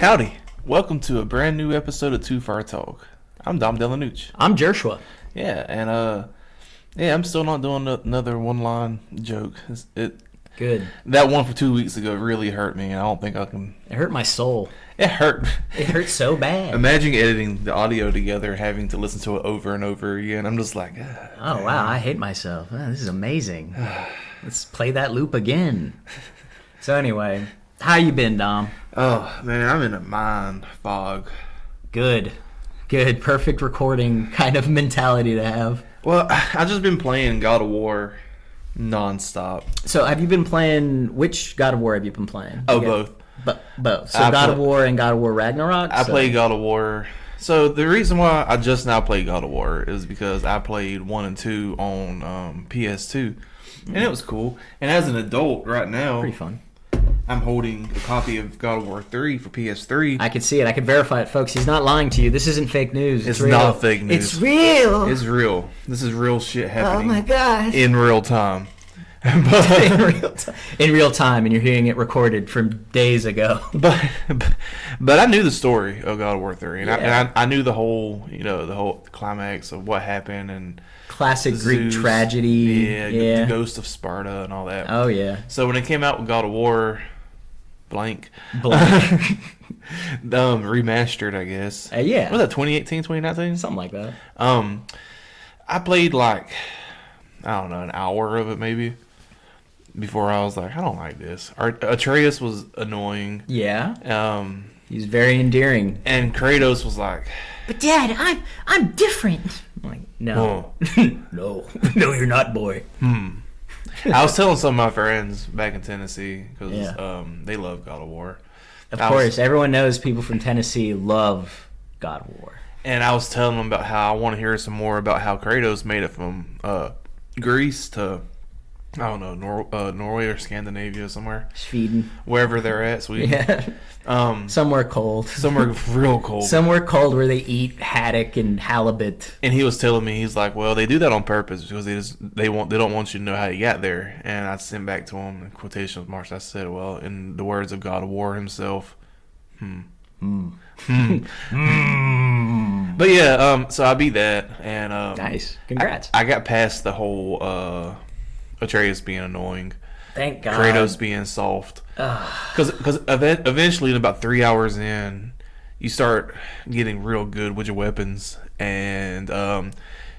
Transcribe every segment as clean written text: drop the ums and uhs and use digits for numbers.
Howdy. Welcome to a brand new episode of Too Far Talk. I'm Dom Delanucci. I'm Joshua. Yeah, and I'm still not doing another one-line joke. Good. That one for 2 weeks ago really hurt me, and I don't think I can. It hurt my soul. It hurt. It hurt so bad. Imagine editing the audio together, having to listen to it over and over again. I'm just like, oh wow, I hate myself. Oh, this is amazing. Let's play that loop again. So anyway, how you been, Dom? Oh man, I'm in a mind fog. Good. Perfect recording kind of mentality to have. Well, I've just been playing God of War nonstop. So have you been playing? Which God of War have you been playing? Oh, both. Both. So God of War and God of War Ragnarok? I played God of War. So the reason why I just now played God of War is because I played 1 and 2 on PS2. And it was cool. And as an adult right now, pretty fun. I'm holding a copy of God of War 3 for PS3. I can see it. I can verify it, folks. He's not lying to you. This isn't fake news. It's real. not fake news. It's real. It's real. This is real shit happening. Oh my gosh. In real time. in real time, and you're hearing it recorded from days ago. But I knew the story of God of War 3, and I knew the whole climax of what happened and classic Greek tragedy. The ghost of Sparta and all that. Oh yeah. So when it came out with God of War, blank. Remastered, I guess. Yeah. Was that 2018, 2019? Something like that. I played like, I don't know, an hour of it maybe. Before I was like, I don't like this. Atreus was annoying. Yeah. He's very endearing. And Kratos was like, but Dad, I'm different. I'm like, no. No, you're not, boy. I was telling some of my friends back in Tennessee because they love God of War. Of course, everyone knows people from Tennessee love God of War. And I was telling them about how I want to hear some more about how Kratos made it from Greece to, I don't know, Norway or Scandinavia somewhere. Sweden. Wherever they're at, Sweden. Yeah. Somewhere cold. Somewhere real cold. Somewhere cold where they eat haddock and halibut. And he was telling me, he's like, well, they do that on purpose because they don't want you to know how you got there. And I sent back to him in quotation marks. I said, well, in the words of God of War himself, But yeah, so I beat that, and nice. Congrats. I got past the whole Atreus being annoying. Thank God. Kratos being soft. Because eventually, in about 3 hours in, you start getting real good with your weapons, and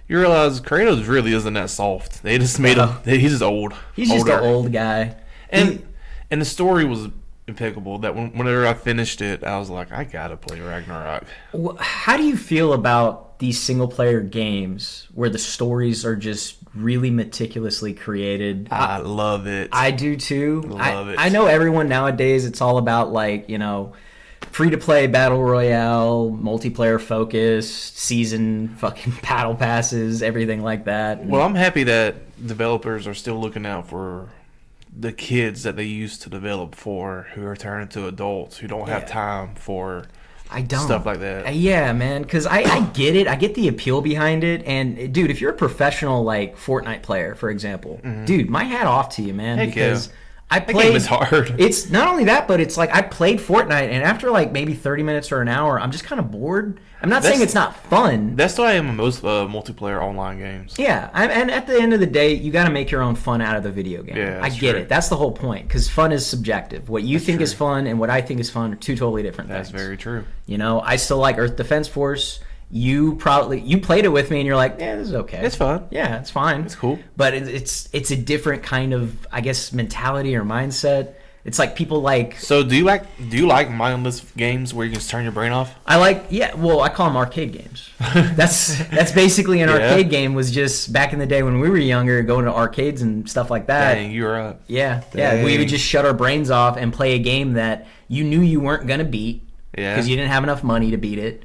you realize Kratos really isn't that soft. They just made him. He's just old. He's just an old guy. And the story was impeccable. That whenever I finished it, I was like, I gotta play Ragnarok. How do you feel about these single player games where the stories are just really meticulously created? I love it. I do too. Love it. I know everyone nowadays, it's all about free to play battle royale, multiplayer focused, season fucking battle passes, everything like that. Well, I'm happy that developers are still looking out for the kids that they used to develop for, who are turning into adults who don't have time for stuff like that. Yeah, man, because I get it. I get the appeal behind it. And, dude, if you're a professional, Fortnite player, for example, dude, my hat off to you, man. Heck because I played. That game is hard. It's not only that, but it's like I played Fortnite, and after maybe 30 minutes or an hour, I'm just kind of bored. I'm not saying it's not fun. That's why I am in most multiplayer online games. Yeah, and at the end of the day, you got to make your own fun out of the video game. Yeah, I get it. That's the whole point, because fun is subjective. What you think is fun and what I think is fun are two totally different things. That's very true. I still like Earth Defense Force. You played it with me, and you're like, yeah, this is okay. It's fun. Yeah, it's fine. It's cool. But it's a different kind of, I guess, mentality or mindset. It's like people like. So do you like mindless games where you can just turn your brain off? Well, I call them arcade games. That's basically an arcade game. Was just back in the day when we were younger, going to arcades and stuff like that. Dang, you were up. Yeah. We would just shut our brains off and play a game that you knew you weren't gonna beat. Yeah. Because you didn't have enough money to beat it.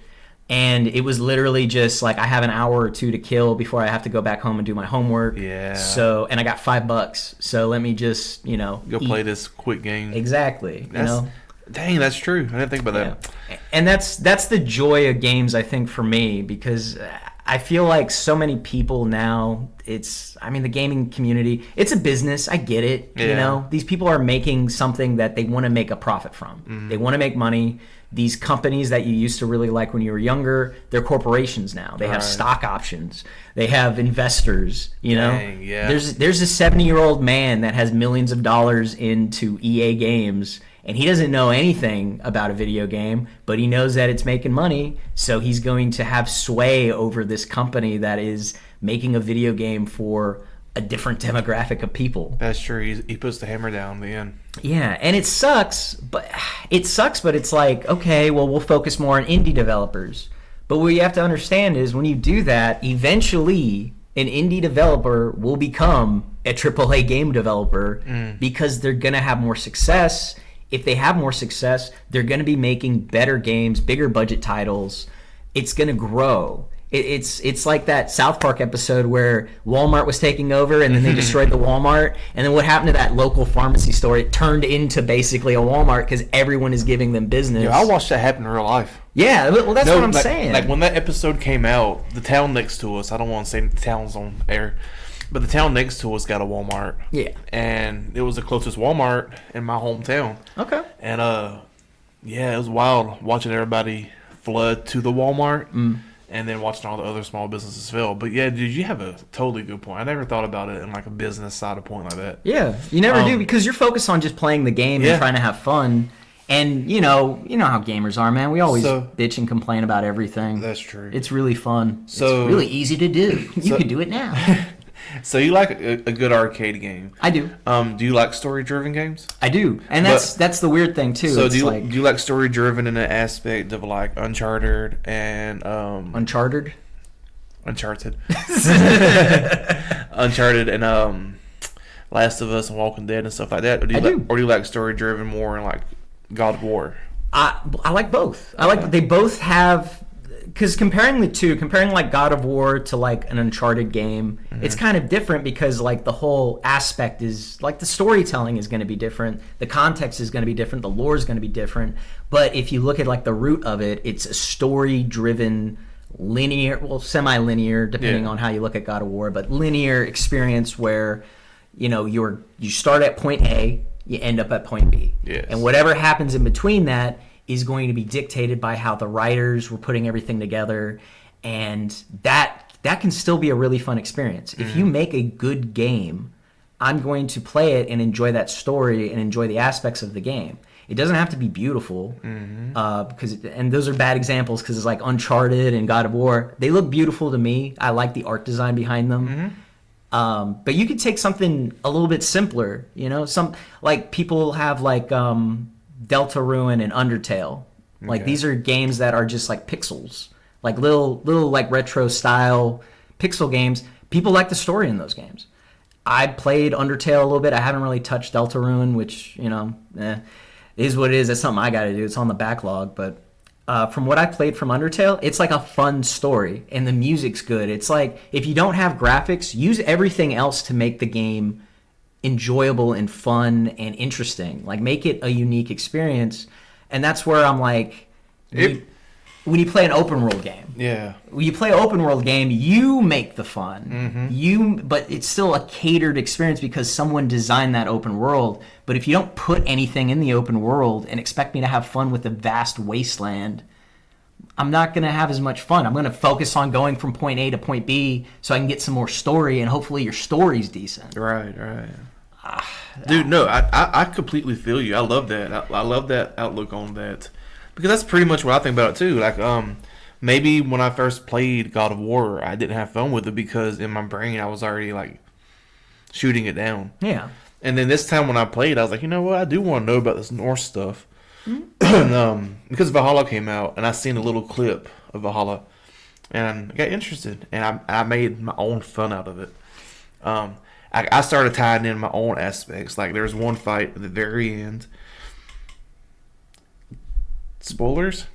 And it was literally just like, I have an hour or two to kill before I have to go back home and do my homework. Yeah. So, and I got $5. So let me just, go play this quick game. Exactly. Dang, that's true. I didn't think about that. And that's the joy of games, I think, for me, because I feel like so many people now, the gaming community, it's a business. I get it. Yeah. You know, these people are making something that they want to make a profit from. They want to make money. These companies that you used to really like when you were younger, they're corporations now. They have stock options. They have investors, you know. Dang, yeah. There's a 70-year-old man that has millions of dollars into EA games, and he doesn't know anything about a video game, but he knows that it's making money, so he's going to have sway over this company that is making a video game for a different demographic of people. That's true. He puts the hammer down in the end. Yeah, and it sucks, but it's like, okay, well, we'll focus more on indie developers. But what you have to understand is when you do that, eventually an indie developer will become a AAA game developer because they're going to have more success. If they have more success, they're going to be making better games, bigger budget titles. It's going to grow. It's like that South Park episode where Walmart was taking over and then they destroyed the Walmart. And then what happened to that local pharmacy store? It turned into basically a Walmart because everyone is giving them business. Yeah, I watched that happen in real life. Yeah, well, that's what I'm saying. Like when that episode came out, the town next to us, I don't want to say the town's on air, but the town next to us got a Walmart. Yeah. And it was the closest Walmart in my hometown. Okay. And it was wild watching everybody flood to the Walmart. And then watching all the other small businesses fail. But yeah, dude, you have a totally good point. I never thought about it in like a business side of point like that. Yeah, you never do because you're focused on just playing the game and trying to have fun. And you know how gamers are, man. We always bitch and complain about everything. That's true. It's really fun. So, it's really easy to do. You can do it now. So you like a good arcade game? I do. Do you like story-driven games? I do, and that's the weird thing too. So do you like story-driven in the aspect of like Uncharted and Uncharted, Uncharted and Last of Us and Walking Dead and stuff like that? Or do you like story-driven more in like God of War? I like both. I like they both have. Because comparing like God of War to like an Uncharted game, it's kind of different because like the whole aspect is like the storytelling is going to be different, the context is going to be different, the lore is going to be different. But if you look at like the root of it, it's a story-driven, linear, well, semi-linear, depending on how you look at God of War, but linear experience where you know you start at point A, you end up at point B, and whatever happens in between that is going to be dictated by how the writers were putting everything together, and that can still be a really fun experience. If you make a good game, I'm going to play it and enjoy that story and enjoy the aspects of the game. It doesn't have to be beautiful, and those are bad examples because it's like Uncharted and God of War. They look beautiful to me. I like the art design behind them. But you could take something a little bit simpler, you know, some like people have like Deltarune and Undertale. Like these are games that are just like pixels, like little like retro style pixel games. People like the story in those games. I played Undertale a little bit. I haven't really touched Deltarune, which is what it is. That's something I got to do. It's on the backlog. But from what I played from Undertale, it's like a fun story and the music's good. It's like if you don't have graphics, use everything else to make the game enjoyable and fun and interesting. Like make it a unique experience. And that's where I'm like, when you play an open world game, when you play an open world game, you make the fun. But it's still a catered experience because someone designed that open world. But if you don't put anything in the open world and expect me to have fun with a vast wasteland, I'm not going to have as much fun. I'm going to focus on going from point A to point B so I can get some more story, and hopefully your story's decent. Right. Dude, no, I completely feel you. I love that. I love that outlook on that. Because that's pretty much what I think about it too. Like, maybe when I first played God of War, I didn't have fun with it because in my brain I was already like shooting it down. Yeah. And then this time when I played, I was like, you know what? I do want to know about this Norse stuff. Because Valhalla came out, and I seen a little clip of Valhalla, and I got interested, and I made my own fun out of it. I started tying in my own aspects. Like there's one fight at the very end. Spoilers?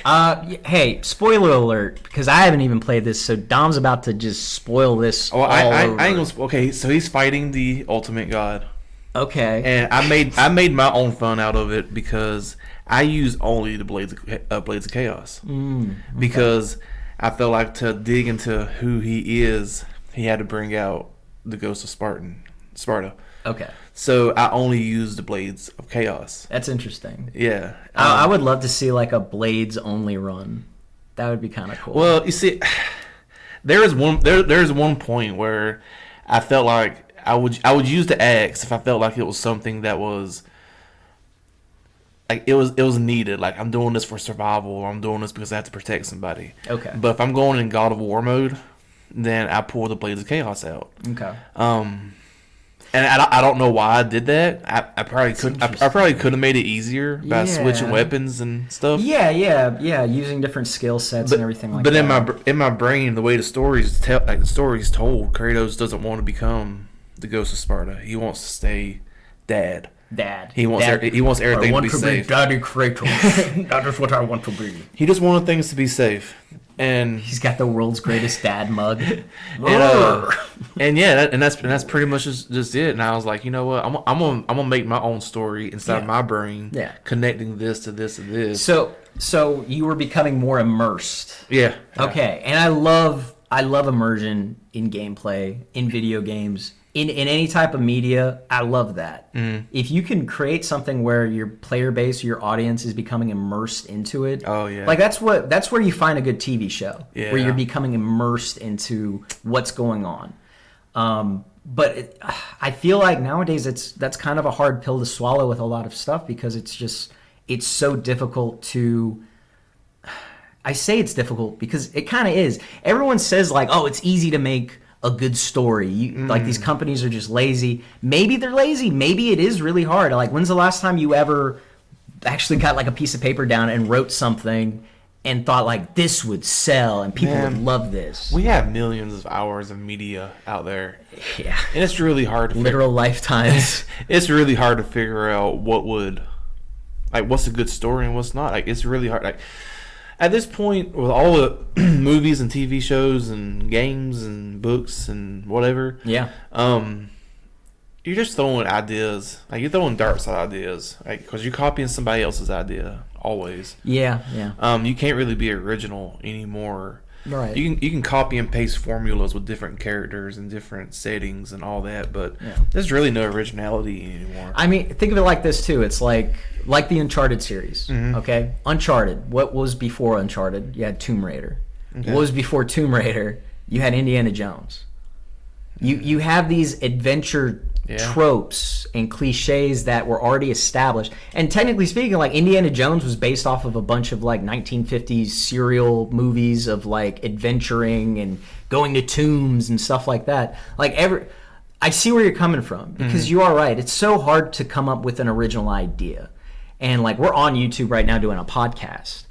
Hey, spoiler alert, because I haven't even played this, so Dom's about to just spoil this all over. I ain't gonna. Okay, so he's fighting the ultimate god. Okay. And I made my own fun out of it because I use only the blades of chaos. Okay. Because I felt like to dig into who he is, he had to bring out the Ghost of Sparta. Okay. So I only used the Blades of Chaos. That's interesting. Yeah. I would love to see like a Blades only run. That would be kind of cool. Well, you see, there's one point where I felt like I would use the axe if I felt like it was something that was like it was needed. Like, I'm doing this for survival, or I'm doing this because I have to protect somebody. Okay. But if I'm going in God of War mode, then I pull the Blades of Chaos out. Okay. And I don't know why I did that. I probably could have made it easier by switching weapons and stuff. Yeah, using different skill sets and everything like that. But in my brain, the way the story's told, Kratos doesn't want to become the Ghost of Sparta. He wants to stay Dad. He wants everything to be safe. Daddy Kratos. That is what I want to be. He just wanted things to be safe. And he's got the world's greatest dad mug. and that's pretty much just it. And I was like, you know what? I'm gonna make my own story inside my brain. Yeah. Connecting this to this and this. So you were becoming more immersed. Yeah. Okay. And I love immersion in gameplay, in video games, in any type of media. I love that. If you can create something where your player base, your audience is becoming immersed into it. Oh yeah. Like that's where you find a good TV show. Yeah. Where you're becoming immersed into what's going on. But I feel like nowadays that's kind of a hard pill to swallow with a lot of stuff, because it's so difficult to. I say it's difficult because it kind of is. Everyone says like, oh, it's easy to make a good story. Like, these companies are just lazy. Maybe they're lazy. Maybe it is really hard. Like, when's the last time you ever actually got like a piece of paper down and wrote something and thought like, this would sell and people would love this? We have millions of hours of media out there. Yeah. And it's really hard to literal lifetimes. It's really hard to figure out what's a good story and what's not. Like, it's really hard. Like, at this point, with all the movies and TV shows and games and books and whatever, you're just throwing ideas. Like, you're throwing darts at ideas, like, because you're copying somebody else's idea always. Yeah. You can't really be original anymore. Right. You can copy and paste formulas with different characters and different settings and all that, but there's really no originality anymore. I mean, think of it like this too. It's like the Uncharted series. Okay, Uncharted. What was before Uncharted? You had Tomb Raider. Okay. What was before Tomb Raider? You had Indiana Jones. You have these adventure tropes and cliches that were already established. And technically speaking, like, Indiana Jones was based off of a bunch of like 1950s serial movies of like adventuring and going to tombs and stuff like that. Like, I see where you're coming from, because you are right. It's so hard to come up with an original idea. And like, we're on YouTube right now doing a podcast.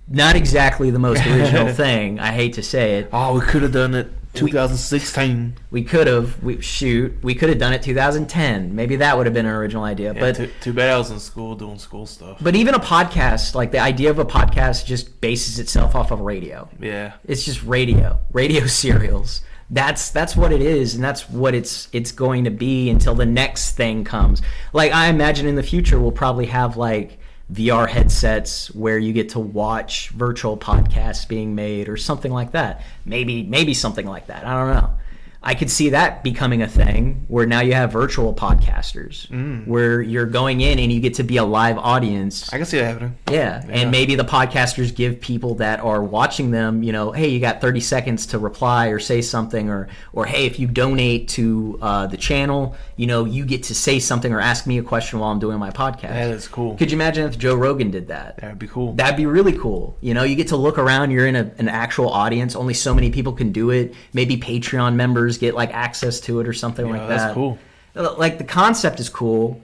Not exactly the most original thing. I hate to say it. Oh, we could have done it 2016. We could have. We could have done it 2010. Maybe that would have been an original idea. Yeah, but too bad I was in school doing school stuff. But even a podcast, like, the idea of a podcast just bases itself off of radio. Yeah. It's just radio serials. That's what it is, and that's what it's going to be until the next thing comes. Like, I imagine in the future we'll probably have like VR headsets where you get to watch virtual podcasts being made or something like that. Maybe something like that. I don't know. I could see that becoming a thing where now you have virtual podcasters where you're going in and you get to be a live audience. I can see that happening. Yeah. And maybe the podcasters give people that are watching them, hey, you got 30 seconds to reply or say something, or hey, if you donate to the channel, you get to say something or ask me a question while I'm doing my podcast. That is cool. Could you imagine if Joe Rogan did that? That would be cool. That'd be really cool. You get to look around. You're in an actual audience. Only so many people can do it. Maybe Patreon members get like access to it or something like that. That's cool. Like, the concept is cool,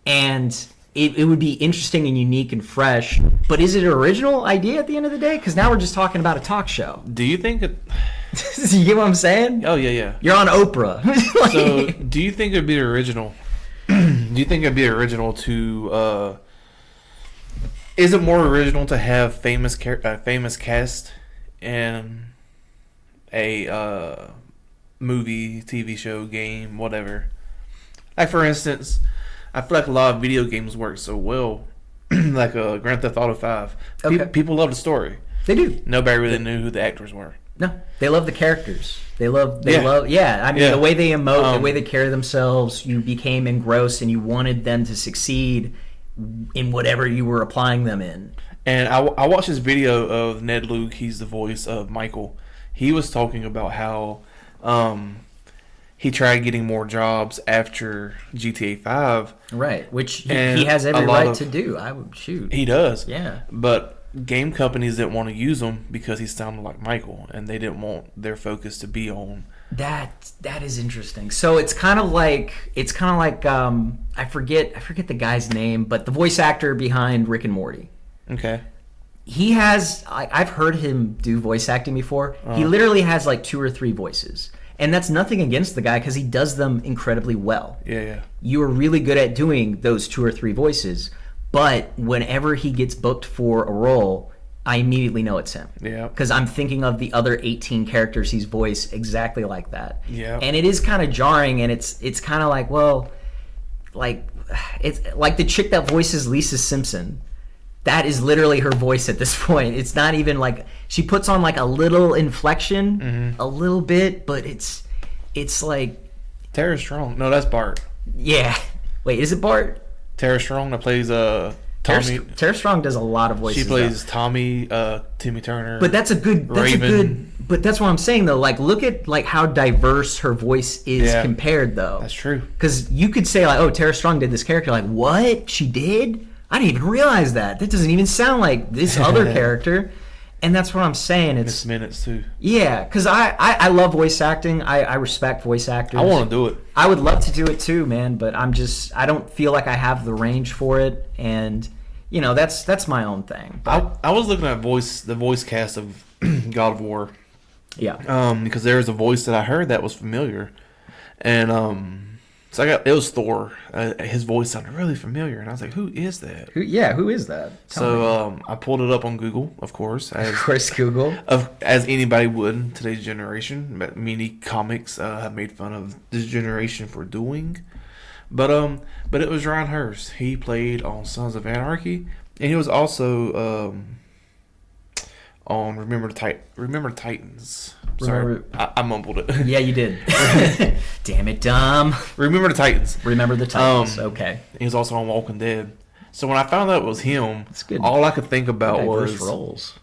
and it would be interesting and unique and fresh. But is it an original idea at the end of the day? Because now we're just talking about a talk show. Do you think it? You get what I'm saying? Oh yeah. You're on Oprah. So, do you think it'd be original? Do you think it'd be original to? Is it more original to have famous cast in a movie, TV show, game, whatever? Like, for instance, I feel like a lot of video games work so well, like Grand Theft Auto 5. Okay. People love the story. They do. Nobody really knew who the actors were. No, they love the characters. They love. Yeah, I mean, the way they emote, the way they carry themselves. You became engrossed, and you wanted them to succeed in whatever you were applying them in. And I watched this video of Ned Luke. He's the voice of Michael. He was talking about how he tried getting more jobs after GTA 5. Right, which he has every right to do. I would shoot. He does. Yeah. But game companies didn't want to use him because he sounded like Michael, and they didn't want their focus to be on that. That is interesting. So it's kind of like I forget the guy's name, but the voice actor behind Rick and Morty. Okay. He has. I've heard him do voice acting before. He literally has like 2 or 3 voices, and that's nothing against the guy because he does them incredibly well. Yeah. You are really good at doing those 2 or 3 voices. But whenever he gets booked for a role, I immediately know it's him. Yeah. Because I'm thinking of the other 18 characters he's voiced exactly like that. Yeah. And it is kind of jarring, and it's kind of like, well, like it's like the chick that voices Lisa Simpson. That is literally her voice at this point. It's not even like she puts on like a little inflection, a little bit, but it's like Tara Strong. No, that's Bart. Yeah. Wait, is it Bart? Tara Strong that plays Tommy. Tara Strong does a lot of voices. She plays Tommy, Timmy Turner. But that's a good. But that's what I'm saying though. Like, look at like how diverse her voice is compared though. That's true. Because you could say like, oh, Tara Strong did this character. Like, what? She did? I didn't even realize that. That doesn't even sound like this other character. And that's what I'm saying. It's minutes too. Yeah, because I love voice acting. I respect voice actors. I want to do it. I would love to do it too, man. But I don't feel like I have the range for it, and that's my own thing. I was looking at the voice cast of God of War. Yeah. Because there was a voice that I heard that was familiar, and so it was Thor. His voice sounded really familiar, and I was like, "Who is that?" Who is that? Tell me. I pulled it up on Google, of course. Google. As anybody would in today's generation. But many comics have made fun of this generation for doing. But it was Ryan Hurst. He played on Sons of Anarchy, and he was also on Remember the Titans. Sorry, I mumbled it. Yeah, you did. Damn it, Dom. Remember the Titans. Remember the Titans. Okay. He was also on Walking Dead. So when I found out it was him, that's good. All I could think about was roles.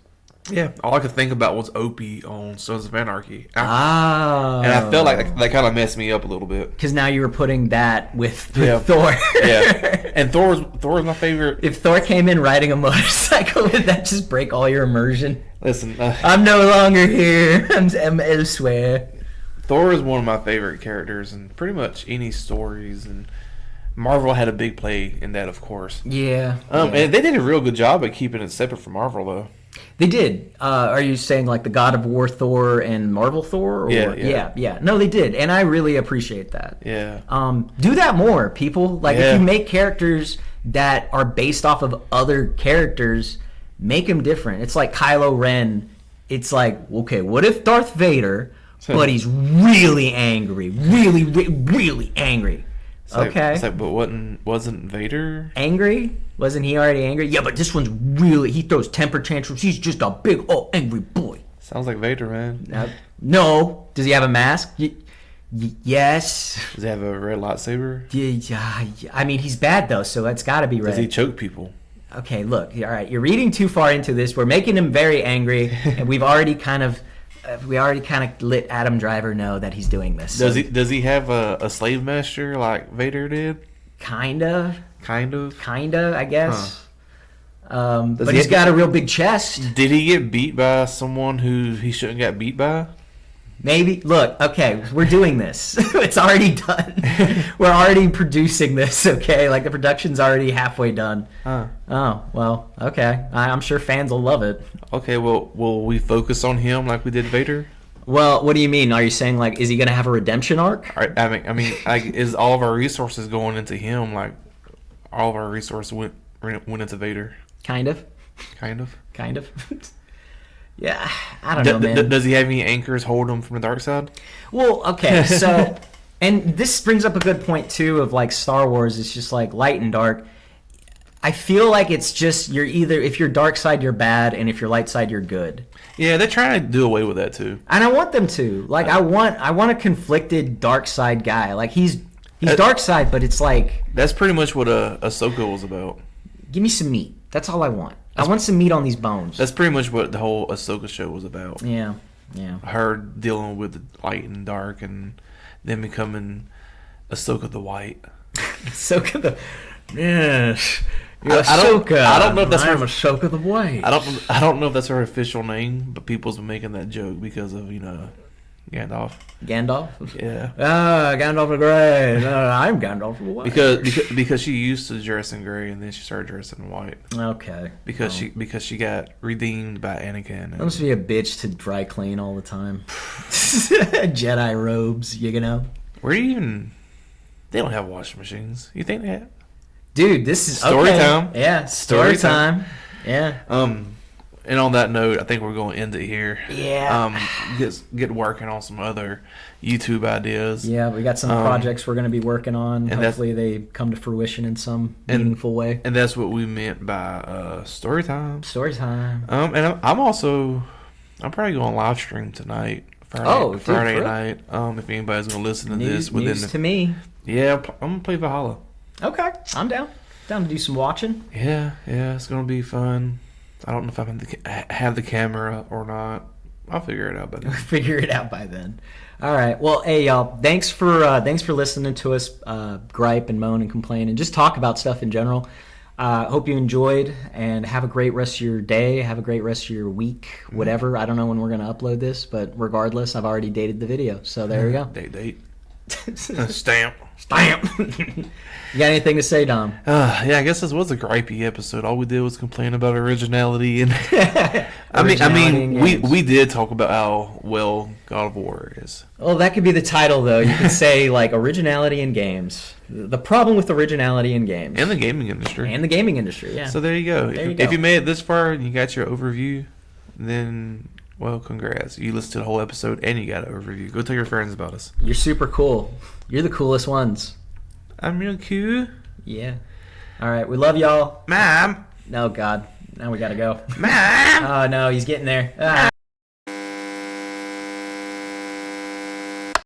Yeah, all I could think about was Opie on Sons of Anarchy. And I felt like that kind of messed me up a little bit. Because now you were putting that with Thor. Yeah, and Thor was my favorite. If Thor came in riding a motorcycle, would that just break all your immersion? Listen, I'm no longer here. I'm elsewhere. Thor is one of my favorite characters in pretty much any stories, and Marvel had a big play in that, of course. Yeah. And they did a real good job at keeping it separate from Marvel, though. They did. Are you saying like the God of War Thor and Marvel Thor? Or? Yeah. No, they did, and I really appreciate that. Yeah. Do that more, people. Like if you make characters that are based off of other characters, make them different. It's like Kylo Ren. It's like, okay, what if Darth Vader, but he's really angry, really angry. It's like, but wasn't Vader angry? Wasn't he already angry? Yeah, but this one's really, he throws temper tantrums. He's just a big, angry boy. Sounds like Vader, man. No. Does he have a mask? Yes. Does he have a red lightsaber? Yeah. I mean, he's bad, though, so that's got to be red. Does he choke people? Okay, look. All right, you're reading too far into this. We're making him very angry, and we already kind of let Adam Driver know that he's doing this. Does he have a slave master like Vader did? Kind of, I guess. But he's got a real big chest. Did he get beat by someone who he shouldn't get beat by? Maybe. Look, okay, we're doing this. It's already done. We're already producing this, okay? Like, the production's already halfway done. Huh. Oh, well, okay. I'm sure fans will love it. Okay, well, will we focus on him like we did Vader? Well, what do you mean? Are you saying, like, is he going to have a redemption arc? I mean, is all of our resources going into him, like, all of our resources went into Vader? Kind of. Yeah, I don't know, man. Does he have any anchors hold him from the dark side? Well, okay, so, and this brings up a good point, too, of, like, Star Wars. It's just, like, light and dark. I feel like it's just you're either if you're dark side you're bad, and if you're light side you're good. Yeah, they're trying to do away with that too. And I want them to. Like I want a conflicted dark side guy. Like he's dark side, but it's like that's pretty much what Ahsoka was about. Give me some meat. That's all I want. I want some meat on these bones. That's pretty much what the whole Ahsoka show was about. Yeah. Her dealing with the light and dark, and then becoming Ahsoka the White. Ahsoka the yes. I don't know if that's I'm Ahsoka the White. I don't know if that's her official name, but people's been making that joke because of Gandalf. Gandalf? Yeah. Gandalf the Grey. No, I'm Gandalf the White. Because she used to dress in gray and then she started dressing in white. Okay. Because she got redeemed by Anakin. That must be a bitch to dry clean all the time. Jedi robes, you know. Where do you even? They don't have washing machines. You think they have? Dude, this is story time. Yeah, story time. Yeah. And on that note, I think we're going to end it here. Yeah. Get working on some other YouTube ideas. Yeah, we got some projects we're going to be working on. And hopefully they come to fruition in some meaningful way. And that's what we meant by story time. Story time. And I'm probably going live stream tonight. Friday night. If anybody's going to listen to this within news to me. Yeah, I'm going to play Valhalla. Okay, I'm down. Down to do some watching. Yeah, it's going to be fun. I don't know if I'm going to have the camera or not. I'll figure it out by then. All right. Well, hey y'all, thanks for listening to us gripe and moan and complain and just talk about stuff in general. Hope you enjoyed and have a great rest of your day. Have a great rest of your week. Whatever. I don't know when we're going to upload this, but regardless, I've already dated the video. So there we go. Date. Stamp. You got anything to say, Dom? Yeah, I guess this was a gripey episode. All we did was complain about originality, and we did talk about how well God of War is. Well, that could be the title, though. You could say like originality in games. The problem with originality in games and the gaming industry. Yeah. So there you go. If you made it this far and you got your overview, then. Well, congrats. You listened to the whole episode and you got an overview. Go tell your friends about us. You're super cool. You're the coolest ones. I'm real cool. Yeah. All right. We love y'all. Mom. No, God. Now we got to go. Mom. Oh, no. He's getting there.